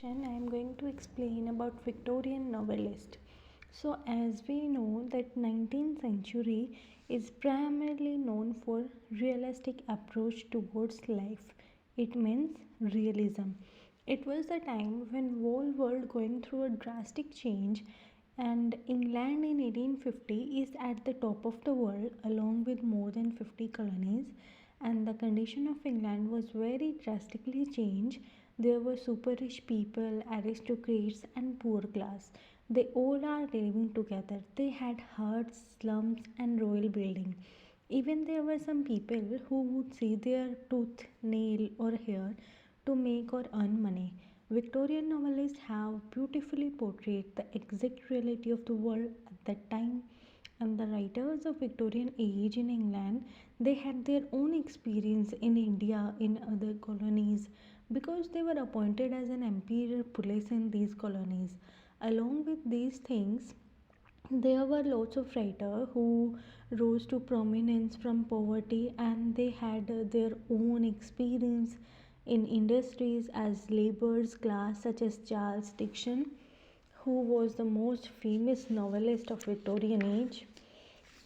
section, I am going to explain about Victorian novelist. So, as we know that 19th century is primarily known for realistic approach towards life. It means realism. It was the time when whole world going through a drastic change, and England in 1850 is at the top of the world along with more than 50 colonies, and the condition of England was very drastically changed. There were super rich people, aristocrats, and poor class. They all are living together. They had huts, slums, and royal building. Even there were some people who would see their tooth, nail, or hair to make or earn money. Victorian novelists have beautifully portrayed the exact reality of the world at that time, and the writers of Victorian age in England, they had their own experience in India, in other colonies, because they were appointed as an imperial police in these colonies. Along with these things, there were lots of writers who rose to prominence from poverty, and they had their own experience in industries as laborers class, such as Charles Dickens, who was the most famous novelist of Victorian age.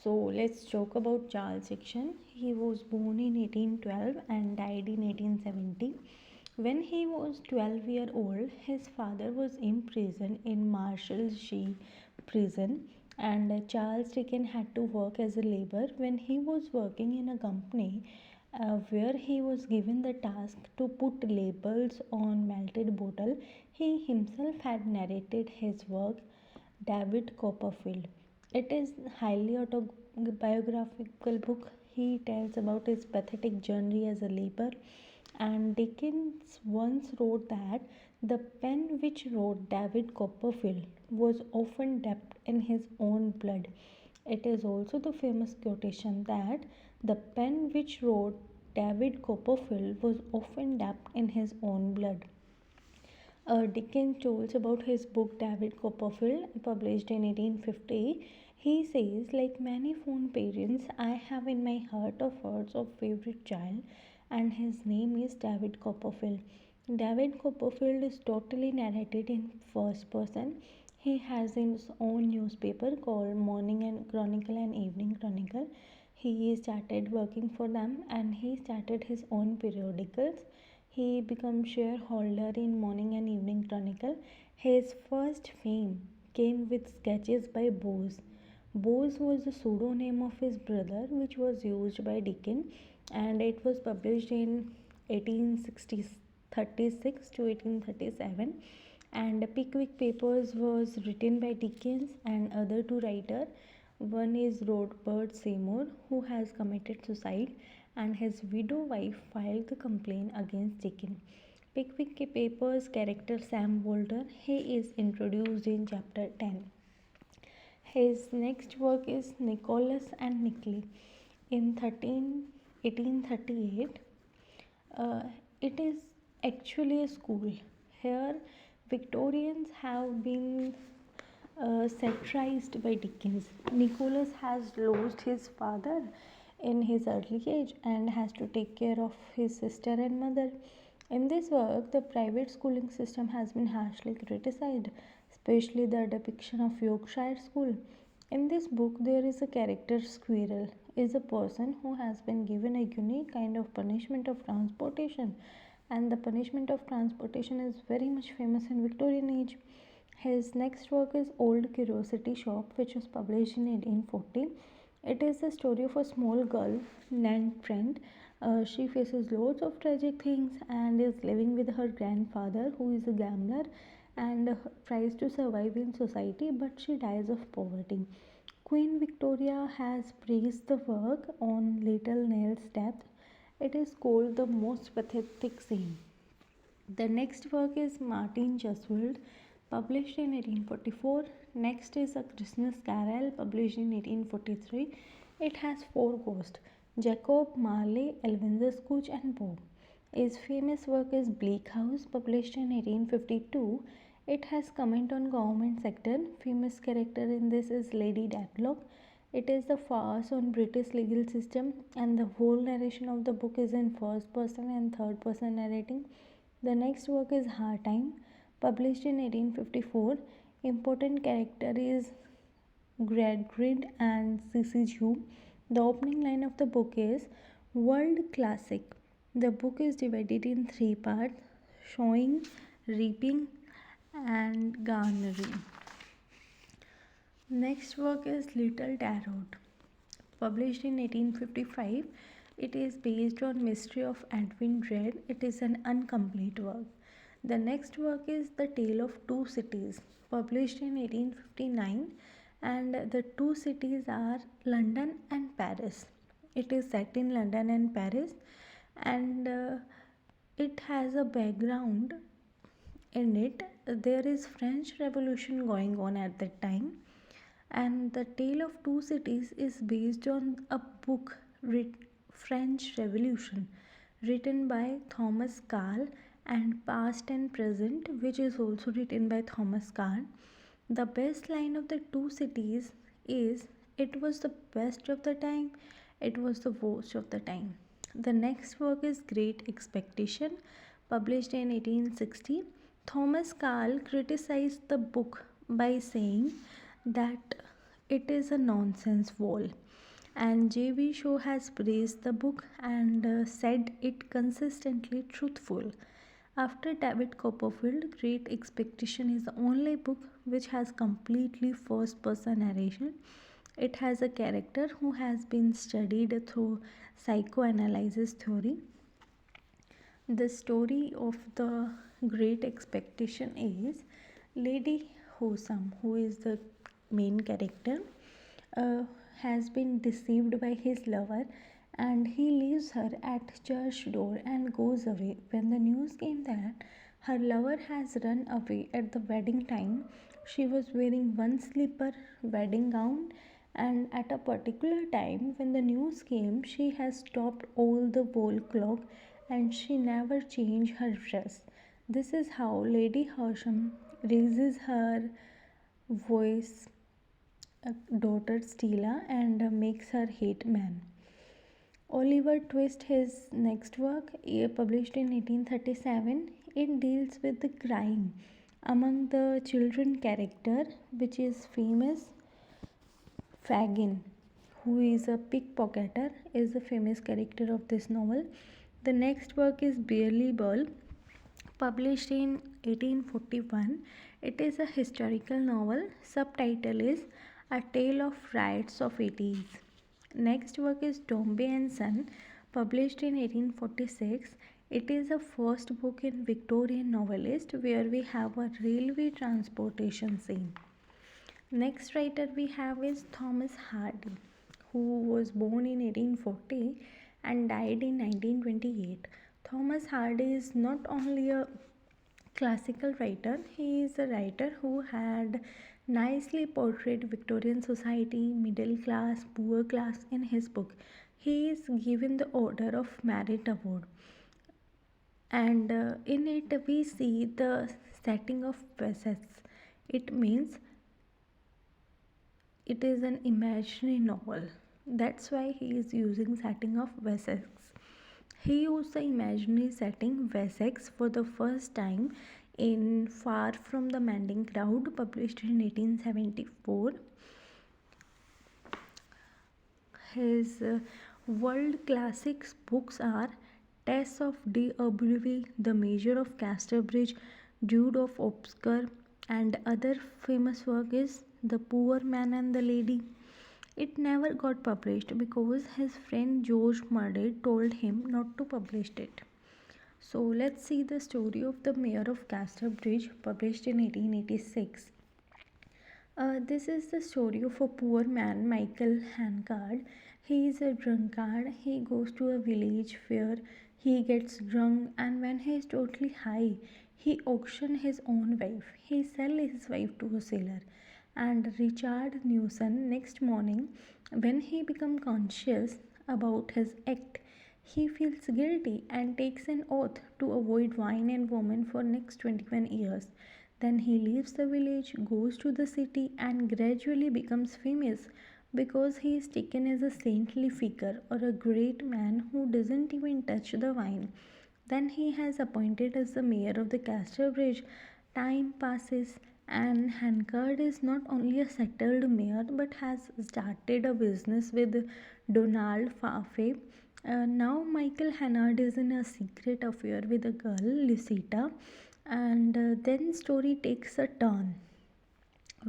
So let's talk about Charles Dickens. He was born in 1812 and died in 1870. When he was 12 years old, his father was imprisoned in Marshalsea prison, and Charles Dickens had to work as a laborer. When he was working in a company where he was given the task to put labels on melted bottle, he himself had narrated his work, David Copperfield. It is highly autobiographical book. He tells about his pathetic journey as a laborer, and Dickens once wrote that the pen which wrote David Copperfield was often dipped in his own blood. It is also the famous quotation that the pen which wrote David Copperfield was often dipped in his own blood. Dickens told about his book David Copperfield, published in 1850. He says, like many fond parents, I have in my heart of hearts a favorite child, and his name is David Copperfield. David Copperfield is totally narrated in first person. He has his own newspaper called Morning and Chronicle and Evening Chronicle. He started working for them, and he started his own periodicals. He became shareholder in Morning and Evening Chronicle. His first fame came with sketches by Bose. Bose was the pseudonym of his brother, which was used by Dickens, and it was published in 1836 to 1837. And Pickwick Papers was written by Dickens and other two writers. One is Robert Seymour, who has committed suicide, and his widow wife filed the complaint against Dickens. Pickwick Papers character Sam Walter, he is introduced in chapter 10. His next work is Nicholas and Nickley in 1838. It is actually a school. Here, Victorians have been satirized by Dickens. Nicholas has lost his father in his early age and has to take care of his sister and mother. In this work, the private schooling system has been harshly criticized, especially the depiction of Yorkshire school. In this book, there is a character Squirrel, is a person who has been given a unique kind of punishment of transportation, and the punishment of transportation is very much famous in Victorian age. His next work is Old Curiosity Shop, which was published in 1840. It is the story of a small girl named Trent. She faces lots of tragic things and is living with her grandfather, who is a gambler, and tries to survive in society, but she dies of poverty. Queen Victoria has praised the work on Little Nell's death. It is called the most pathetic scene. The next work is Martin Chuzzlewit, published in 1844. Next is A Christmas Carol, published in 1843. It has four ghosts: Jacob, Marley, Ebenezer Scrooge, and Bob. His famous work is Bleak House, published in 1852. It has comment on government sector. Famous character in this is Lady Dedlock. It is the farce on British legal system, and the whole narration of the book is in first person and third person narrating. The next work is Hard Time, published in 1854. Important character is Gradgrid and Sisiju. The opening line of the book is World Classic. The book is divided in three parts: sowing, reaping, and garnering. Next work is Little Tarot, published in 1855. It is based on Mystery of Edwin Drood. It is an incomplete work. The next work is The Tale of Two Cities, published in 1859, and the two cities are London and Paris. It is set in London and Paris, and it has a background in it. There is French Revolution going on at that time, and The Tale of Two Cities is based on a book, French Revolution, written by Thomas Carl, and Past and Present, which is also written by Thomas Carl. The best line of The Two Cities is, it was the best of the time, it was the worst of the time. The next work is Great Expectation, published in 1860. Thomas Carl criticized the book by saying that it is a nonsense wall, and J.B. Shaw has praised the book and said it consistently truthful. After David Copperfield, Great Expectation is the only book which has completely first person narration. It has a character who has been studied through psychoanalysis theory. The story of the Great Expectation is Lady Hossam, who is the main character, has been deceived by his lover, and he leaves her at church door and goes away. When the news came that her lover has run away at the wedding time, she was wearing one slipper wedding gown, and at a particular time when the news came, she has stopped all the wall clock and she never changed her dress. This is how Lady Horsham raises her voice daughter Stella and makes her hate man. Oliver Twist, his next work, published in 1837, it deals with the crime among the children character, which is famous Fagin, who is a pickpocketer, is the famous character of this novel. The next work is Barely Bull, published in 1841. It is a historical novel. Subtitle is A Tale of Riots of 80s. Next work is Dombey and Son, published in 1846. It is the first book in Victorian Novelist where we have a railway transportation scene. Next writer we have is Thomas Hardy, who was born in 1840 and died in 1928. Thomas Hardy is not only a classical writer, he is a writer who had nicely portrayed Victorian society, middle class, poor class in his book. He is given the Order of Merit Award, and in it we see the setting of Wessex. It means it is an imaginary novel. That's why he is using setting of Wessex. He used the imaginary setting Wessex for the first time in Far From the Mending Crowd, published in 1874. His world classics books are Tess of D'Urberville, The Measure of Casterbridge, Jude of Obscure, and other famous work is The Poor Man and the Lady. It never got published because his friend George Murray told him not to publish it. So let's see the story of The Mayor of Casterbridge, published in 1886. This is the story of a poor man, Michael Hancard. He is a drunkard. He goes to a village where he gets drunk, and when he is totally high, he auctions his own wife. He sells his wife to a sailor. And Richard Newson, next morning, when he becomes conscious about his act, he feels guilty and takes an oath to avoid wine and women for next 21 years. Then he leaves the village, goes to the city, and gradually becomes famous because he is taken as a saintly figure or a great man who doesn't even touch the wine. Then he has appointed as the mayor of the Casterbridge. Time passes, and Hankard is not only a settled mayor but has started a business with Donald Farfay. Now, Michael Hannard is in a secret affair with a girl, Lucita, and then story takes a turn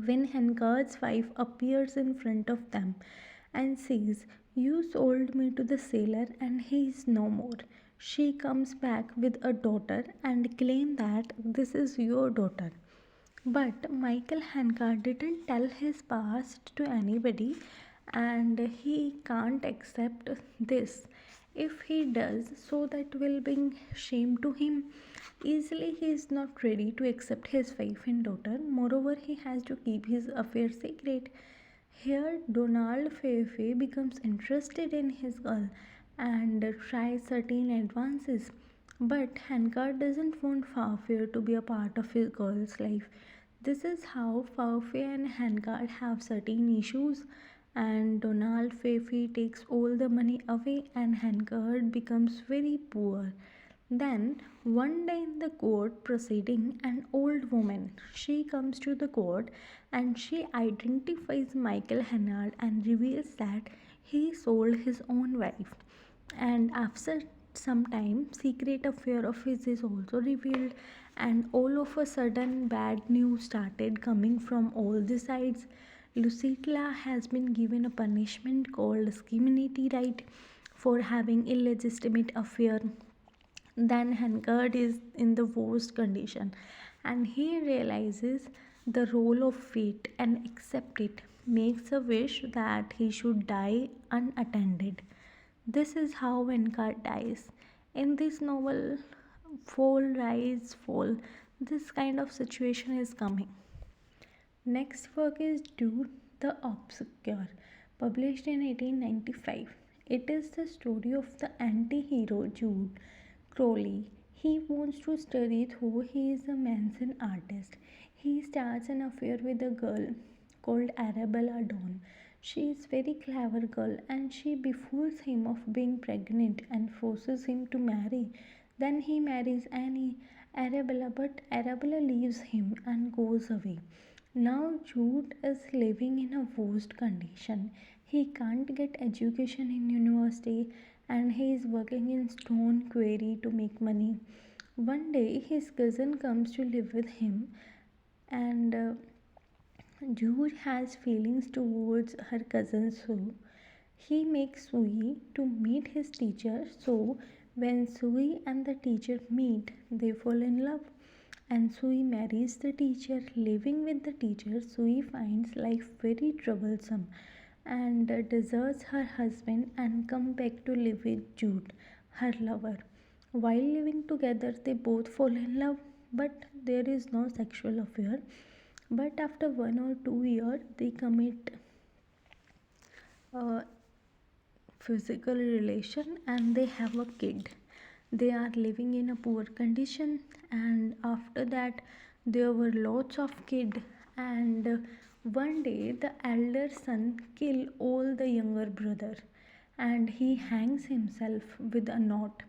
when Hankard's wife appears in front of them and says, "You sold me to the sailor and he is no more." She comes back with a daughter and claims that this is your daughter. But Michael Hankard didn't tell his past to anybody and he can't accept this. If he does, so that will bring shame to him. Easily, he is not ready to accept his wife and daughter. Moreover, he has to keep his affair secret. Here, Donald Fairfay becomes interested in his girl and tries certain advances. But Hankard doesn't want Fairfay to be a part of his girl's life. This is how Fairfay and Hankard have certain issues, and Donald Fairfay takes all the money away, and Hankard becomes very poor. Then, one day in the court proceeding, an old woman, she comes to the court and she identifies Michael Hennard and reveals that he sold his own wife. And after some time, secret affair of his is also revealed, and all of a sudden, bad news started coming from all the sides. Lucilla has been given a punishment called skiminity right for having illegitimate affair. Then Hankard is in the worst condition and he realizes the role of fate and accept it, makes a wish that he should die unattended. This is how Hankard dies. In this novel, fall, rise, fall, this kind of situation is coming. Next work is Dude the Obscure, published in 1895. It is the story of the anti hero Jude Crowley. He wants to study though he is a Manson artist. He starts an affair with a girl called Arabella Dawn. She is very clever girl and she befools him of being pregnant and forces him to marry. Then he marries Arabella, but Arabella leaves him and goes away. Now Jude is living in a worst condition. He can't get education in university and he is working in stone quarry to make money. One day his cousin comes to live with him and Jude has feelings towards her cousin Sue. He makes Sui to meet his teacher, so when Sui and the teacher meet, they fall in love. And Sui marries the teacher. Living with the teacher, Sui finds life very troublesome and deserts her husband and come back to live with Jude, her lover. While living together, they both fall in love, but there is no sexual affair. But after 1 or 2 years, they commit a physical relation and they have a kid. They are living in a poor condition, and after that, there were lots of kids. And one day, the elder son kill all the younger brother, and he hangs himself with a knot.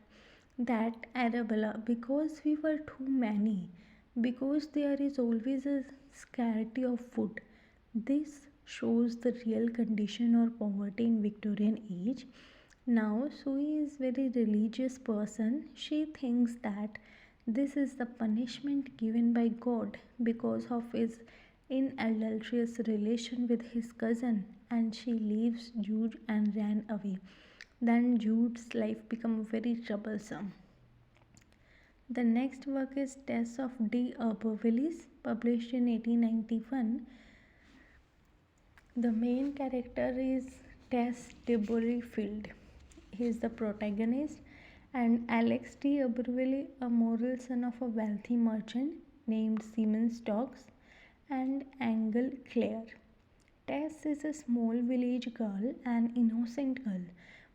That Arabella, because we were too many, because there is always a scarcity of food. This shows the real condition or poverty in Victorian age. Now Sui is very religious person. She thinks that this is the punishment given by God because of his inadulterous relation with his cousin, and she leaves Jude and ran away. Then Jude's life become very troublesome. The next work is Tess of de Urbervilliers, published in 1891. The main character is Tess Deburyfield. He is the protagonist, and Alex de Urberville, a moral son of a wealthy merchant named Simon Stokes, and Angle Clare. Tess is a small village girl, an innocent girl.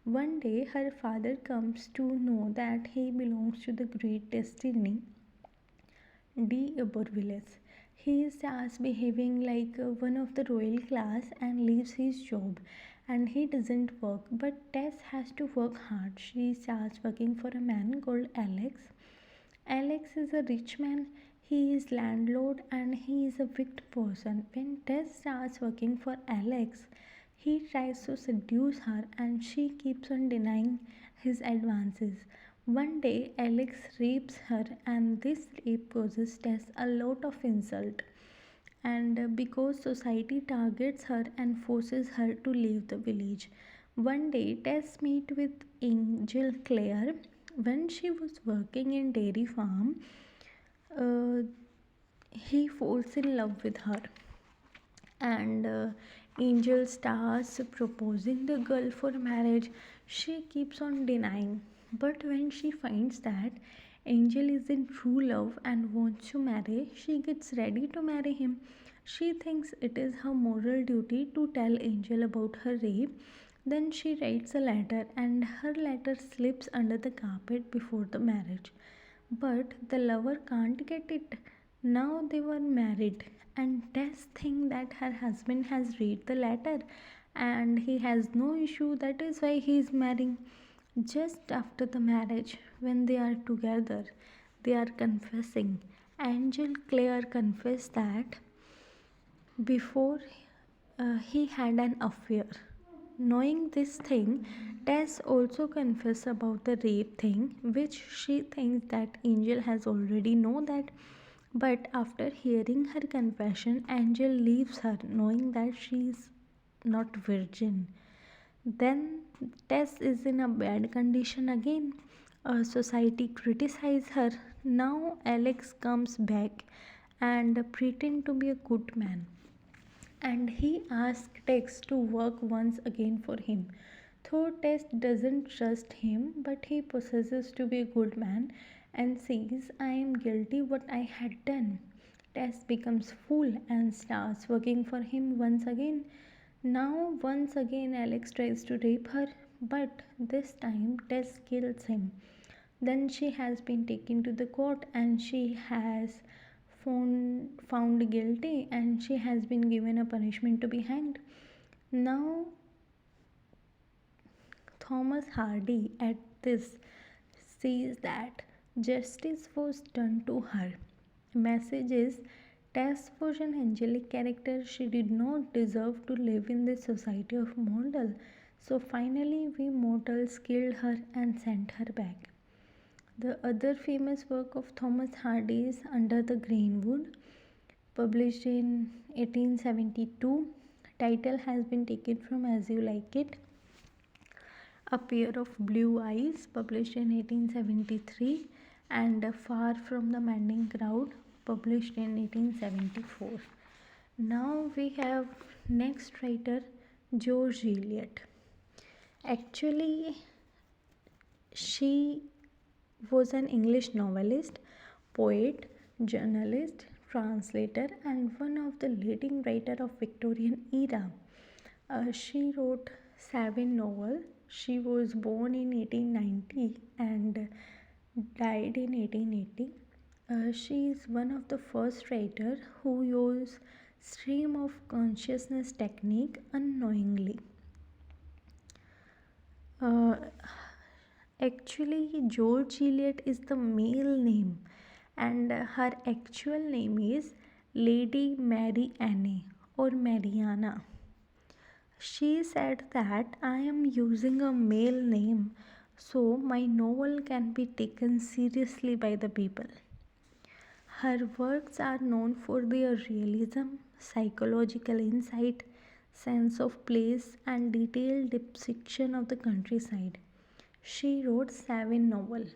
One day, her father comes to know that he belongs to the great destiny, de Urbervilliers. He starts behaving like one of the royal class and leaves his job, and he doesn't work, but Tess has to work hard. She starts working for a man called Alex. Alex is a rich man. he is landlord and he is a wicked person. When Tess starts working for Alex, he tries to seduce her and she keeps on denying his advances. One day, Alex rapes her, and this rape causes Tess a lot of insult. And because society targets her and forces her to leave the village. One day, Tess meets with Angel Clare. When she was working in dairy farm, uh, he falls in love with her, and Angel starts proposing the girl for marriage. She keeps on denying, but when she finds that Angel is in true love and wants to marry, she gets ready to marry him. She thinks it is her moral duty to tell Angel about her rape. Then she writes a letter, and her letter slips under the carpet before the marriage. But the lover can't get it. Now they were married, and Tess thinks that her husband has read the letter and he has no issue. That is why he is marrying. Just after the marriage, when they are together, they are confessing. Angel Clare confessed that before he had an affair. Knowing this thing, Tess also confesses about the rape thing, which she thinks that Angel has already know that. But after hearing her confession, Angel leaves her, knowing that she is not virgin. Then Tess is in a bad condition again. Society criticizes her. Now Alex comes back and pretend to be a good man, and he asks Tex to work once again for him. Though Tex doesn't trust him, but he possesses to be a good man and says, I am guilty what I had done. Tex becomes fool and starts working for him once again. Now, once again, Alex tries to rape her, but this time Tess kills him. Then she has been taken to the court and she has found guilty and she has been given a punishment to be hanged. Now, Thomas Hardy at this says that justice was done to her. Message is Tess was an angelic character. She did not deserve to live in this society of mortal. So finally, we mortals killed her and sent her back. The other famous work of Thomas Hardy is Under the Greenwood, published in 1872. Title has been taken from As You Like It. A Pair of Blue Eyes, published in 1873, and Far from the Madding Crowd, published in 1874. Now we have next writer George Eliot. Actually, she was an English novelist, poet, journalist, translator, and one of the leading writers of Victorian era. She wrote 7 novels. She was born in 1890 and died in 1880. She is one of the first writers who used stream of consciousness technique unknowingly. Actually, George Eliot is the male name, and her actual name is Lady Mary Anne or Mariana. She said that I am using a male name so my novel can be taken seriously by the people. Her works are known for their realism, psychological insight, sense of place, and detailed depiction of the countryside. She wrote 7 novels.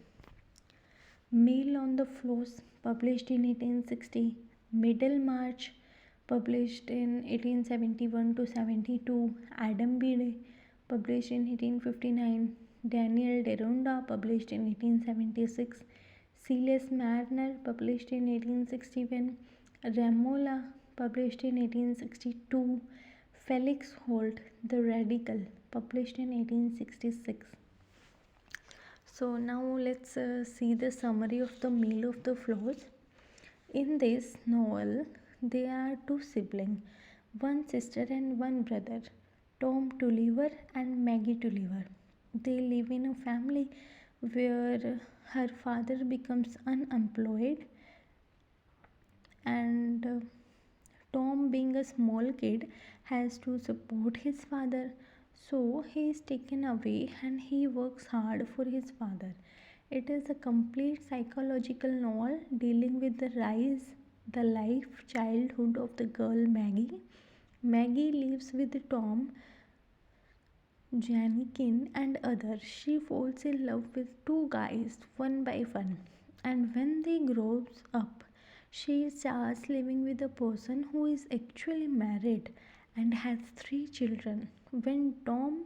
Mail on the Floors, published in 1860, Middlemarch, published in 1871 to 72, Adam Bede, published in 1859, Daniel Deronda, published in 1876, Silas Marner, published in 1861, Ramola, published in 1862, Felix Holt, The Radical, published in 1866. So now let's see the summary of the Mail of the Floors. In this novel, there are 2 siblings, one sister and one brother, Tom Tulliver and Maggie Tulliver. They live in a family where her father becomes unemployed and Tom, being a small kid, has to support his father. So he is taken away and he works hard for his father. It is a complete psychological novel dealing with the life, childhood of the girl Maggie. Maggie lives with Tom, Janikin, and others. She falls in love with two guys one by one, and when they grow up, she starts living with a person who is actually married and has three children. When Tom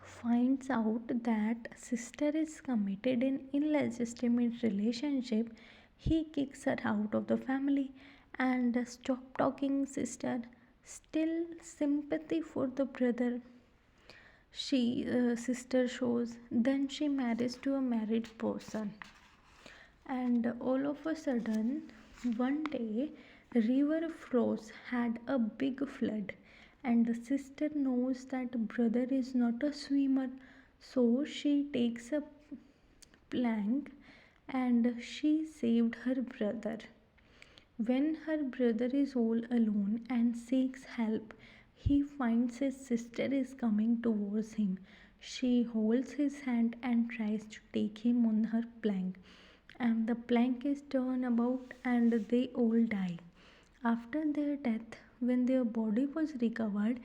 finds out that sister is committed in illegitimate relationship, he kicks her out of the family and stop talking sister. Still sympathy for the brother she sister shows. Then she marries to a married person, and all of a sudden one day river flows had a big flood, and the sister knows that brother is not a swimmer, so she takes a plank and she saved her brother. When her brother is all alone and seeks help, he finds his sister is coming towards him. She holds his hand and tries to take him on her plank, and the plank is turned about and they all die. After their death, when their body was recovered,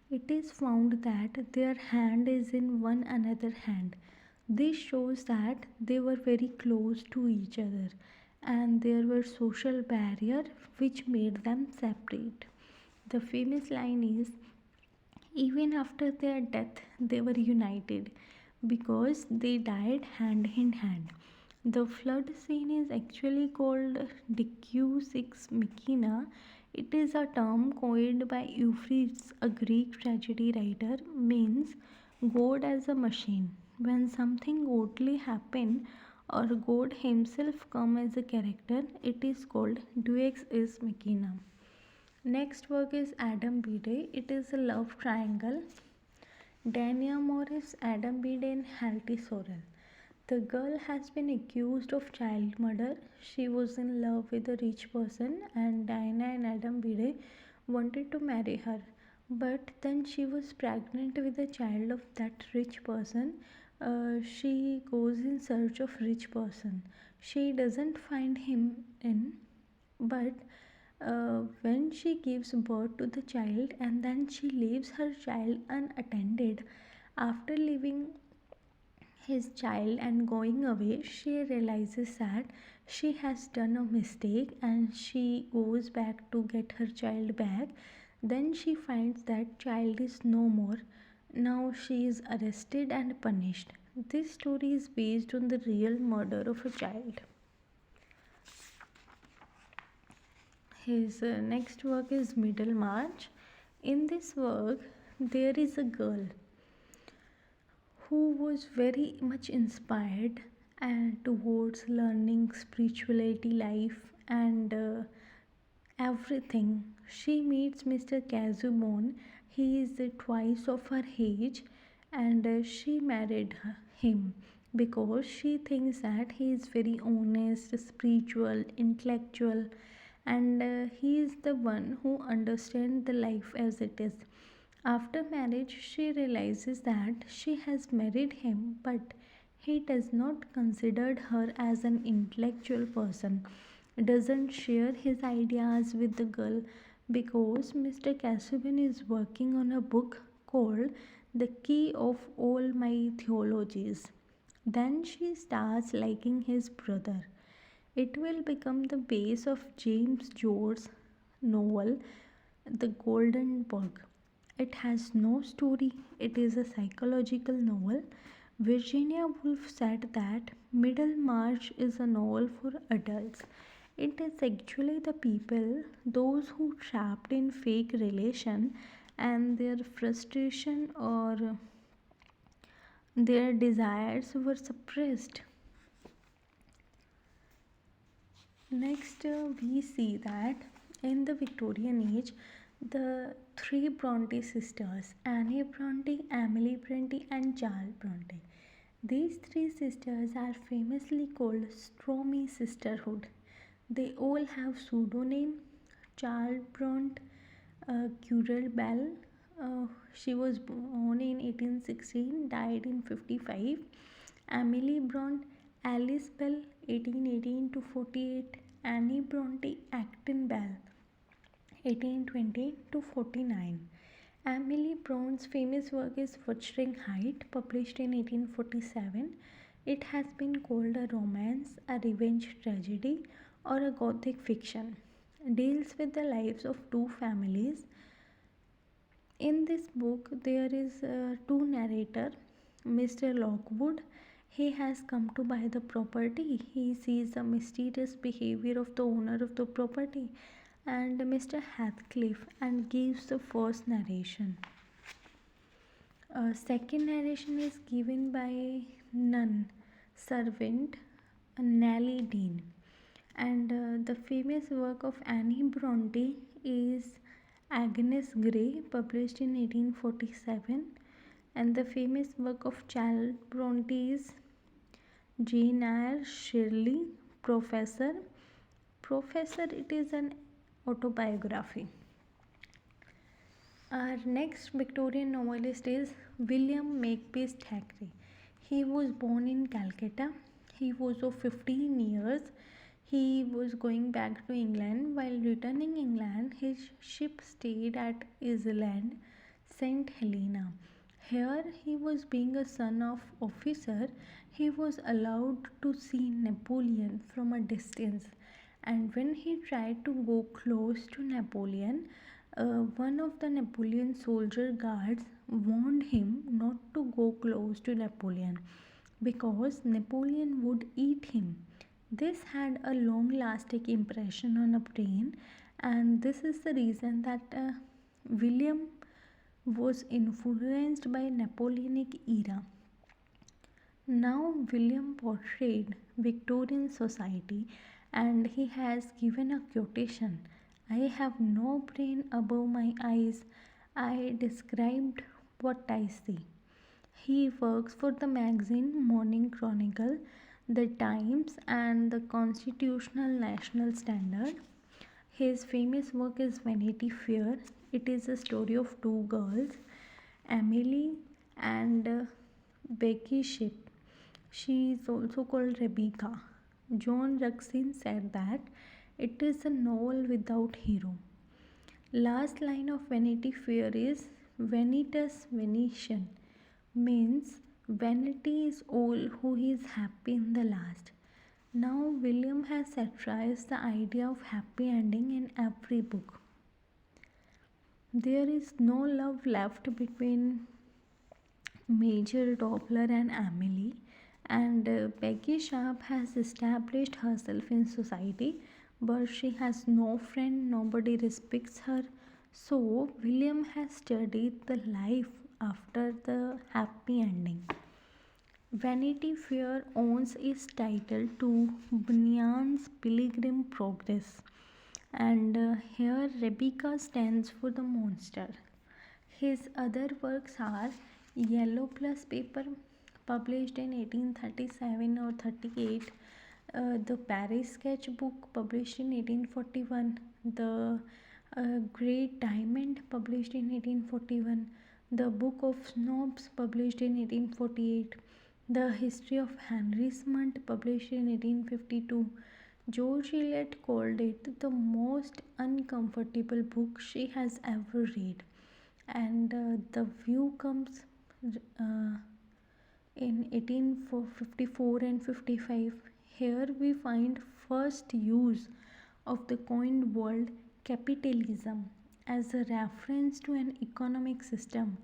it is found that their hand is in one another hand. This shows that they were very close to each other and there were social barrier which made them separate. The famous line is, even after their death they were united because they died hand in hand. The flood scene is actually called Deus ex machina. It is a term coined by Euphrates, a Greek tragedy writer, means God as a machine. When something godly happen or God himself come as a character, it is called Deus ex machina. Next work is Adam Bede. It is a love triangle. Dania Morris, Adam Bede, and Halty Sorrell. The girl has been accused of child murder. She was in love with a rich person, and Diana and Adam Bede wanted to marry her. But then she was pregnant with a child of that rich person. She goes in search of rich person. She doesn't find him in, but when she gives birth to the child and then she leaves her child unattended, after leaving his child and going away, she realizes that she has done a mistake and she goes back to get her child back. Then she finds that child is no more. Now she is arrested and punished. This story is based on the real murder of a child. His next work is Middlemarch. In this work, there is a girl who was very much inspired and towards learning spirituality life and everything. She meets Mr. Casaubon. He is twice of her age, and she married him because she thinks that he is very honest, spiritual, intellectual, and he is the one who understands the life as it is. After marriage, she realizes that she has married him, but he does not consider her as an intellectual person, doesn't share his ideas with the girl because Mr. Casaubon is working on a book called The Key of All My Theologies. Then she starts liking his brother. It will become the base of James Joyce's novel The Golden Bug. It has no story, it is a psychological novel. Virginia Woolf said that Middlemarch is a novel for adults. It is actually the people, those who trapped in fake relation and their frustration or their desires were suppressed. Next, we see that in the Victorian age, the three Bronte sisters, Anne Bronte, Emily Bronte, and Charles Bronte. These three sisters are famously called Stormy Sisterhood. They all have pseudonym. Charles Bront, Curel Bell. She was born in 1816, died in 55. Emily Bront, Alice Bell, 1818 to 48. Annie Bronte, Acton Bell, 1820 to 49. Emily Bront's famous work is Wuthering Height, published in 1847. It has been called a romance, a revenge tragedy, or a gothic fiction. Deals with the lives of two families. In this book, there is two narrator, Mr. Lockwood. He has come to buy the property. He sees the mysterious behavior of the owner of the property, and Mr. Heathcliff, and gives the first narration. Second narration is given by nun servant Nellie Dean. And the famous work of Annie Bronte is Agnes Grey, published in 1847. And the famous work of Charles Bronte is Jane Eyre Shirley, Professor. Professor, it is an autobiography. Our next Victorian novelist is William Makepeace Thackeray. He was born in Calcutta. He was of 15 years. He was going back to England. While returning England, his ship stayed at Island, St. Helena. Here he was being a son of officer. He was allowed to see Napoleon from a distance. And when he tried to go close to Napoleon, one of the Napoleon soldier guards warned him not to go close to Napoleon because Napoleon would eat him. This had a long lasting impression on a brain, and this is the reason that William was influenced by Napoleonic era. Now William portrayed Victorian society, and he has given a quotation: I have no brain above my eyes. I described what I see. He works for the magazine Morning Chronicle, the Times, and the Constitutional National Standard. His famous work is Vanity Fair. It is a story of two girls, Emily and Becky Ship. She is also called Rebecca. John Ruskin said that it is a novel without hero. Last line of Vanity Fair is Vanitas Venetian, means vanity is all who is happy in the last. Now William has satirized the idea of happy ending in every book. There is no love left between Major Doppler and Emily, and Peggy Sharp has established herself in society, but she has no friend, nobody respects her. So, William has studied the life after the happy ending. Vanity Fair owns its title to Bunyan's Pilgrim Progress, and here Rebecca stands for the monster. His other works are Yellow Plus Paper, published in 1837 or 38, the Paris Sketchbook, published in 1841, the Great Diamond, published in 1841, the Book of Snobs, published in 1848, the History of Henry Smunt, published in 1852. George Eliot called it the most uncomfortable book she has ever read. And the view comes in 1854 and 55. Here we find first use of the coined word capitalism as a reference to an economic system.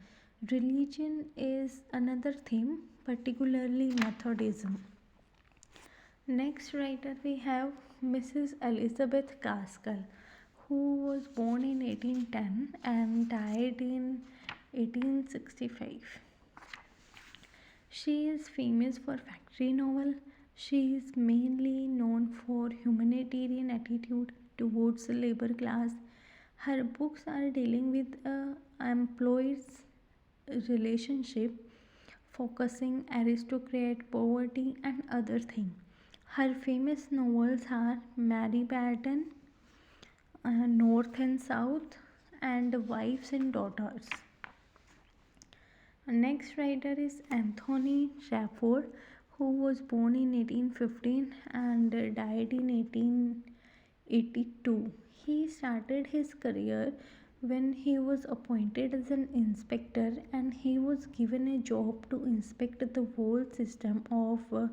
Religion is another theme, particularly Methodism. Next writer we have Mrs. Elizabeth Gaskell, who was born in 1810 and died in 1865. She is famous for factory novel. She is mainly known for humanitarian attitude towards the labor class. Her books are dealing with employees relationship, focusing aristocrat, poverty, and other things. Her famous novels are Mary North and South, and Wives and Daughters. Next writer is Anthony Traford, who was born in 1815 and died in 1882. He started his career when he was appointed as an inspector, and he was given a job to inspect the whole system of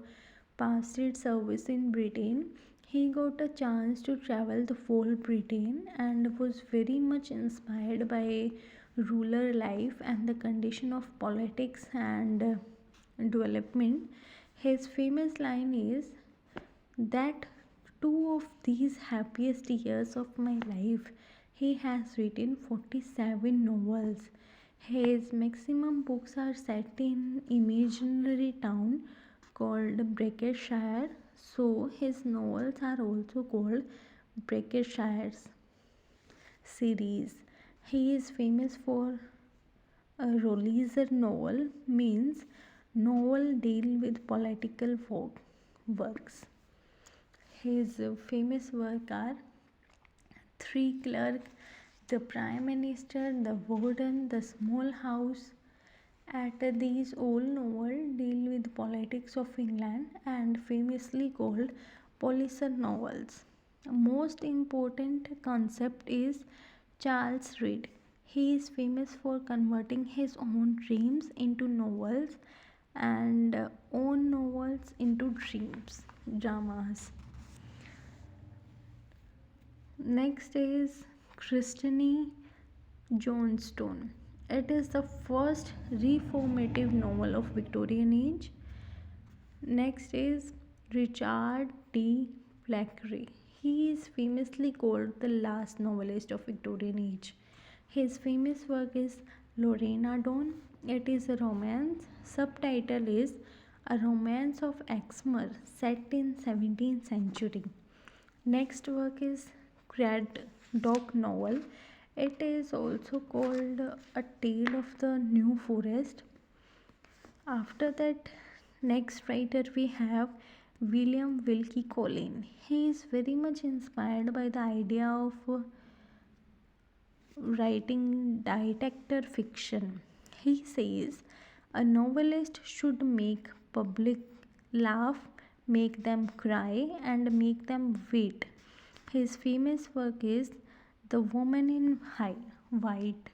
pastoral service in Britain. He got a chance to travel the whole Britain and was very much inspired by rural life and the condition of politics and development. His famous line is that two of these happiest years of my life he has written 47 novels. His maximum books are set in imaginary town called Breckshire, so his novels are also called Breckshires series. He is famous for a Realism novel, means novel deal with political works. His famous work are Three Clerk, The Prime Minister, The Warden, The Small House. At these old novels deal with politics of England and famously called policer novels. Most important concept is Charles Reed. He is famous for converting his own dreams into novels and own novels into dramas. Next is Christine Johnstone. It is the first reformative novel of Victorian age. Next is Richard D. Thackeray. He is famously called the last novelist of Victorian age. His famous work is Lorna Doone. It is a romance. Subtitle is A Romance of Exmoor, set in 17th century. Next work is Crad Dog novel. It is also called A Tale of the New Forest. After that, next writer we have William Wilkie Collins. He is very much inspired by the idea of writing detective fiction. He says a novelist should make public laugh, make them cry, and make them wait. His famous work is The Woman in White,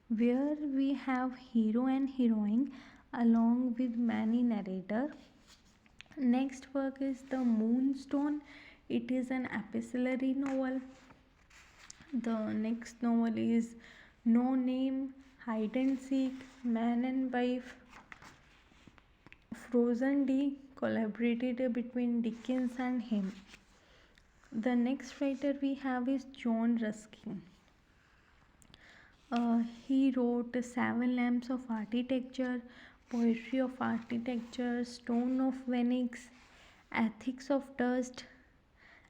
where we have hero and heroine along with many narrator. Next work is The Moonstone. It is an epistolary novel. The next novel is No Name, Hide and Seek, Man and Wife. Frozen D collaborated between Dickens and him. The next writer we have is John Ruskin. He wrote Seven Lamps of Architecture, Poetry of Architecture, Stone of Phoenix, Ethics of Dust,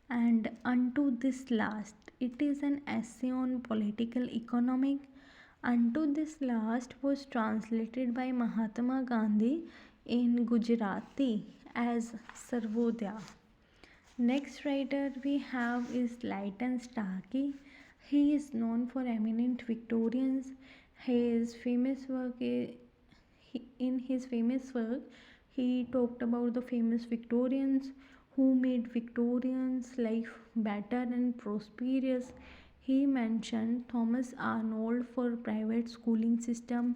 and Unto This Last. It is an essay on political economic. Unto This Last was translated by Mahatma Gandhi in Gujarati as Sarvodaya. Next writer we have is Lytton Starkey. He is known for eminent Victorians. His famous work in his famous work he talked about the famous Victorians who made Victorians' life better and prosperous. He mentioned Thomas Arnold for private schooling system,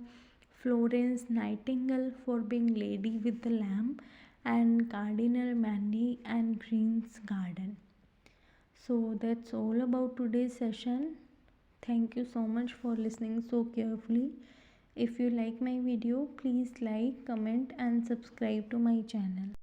Florence Nightingale for being lady with the lamp, and Cardinal Manny and Green's Garden. So that's all about today's session. Thank you so much for listening so carefully. If you like my video, please like, comment and subscribe to my channel.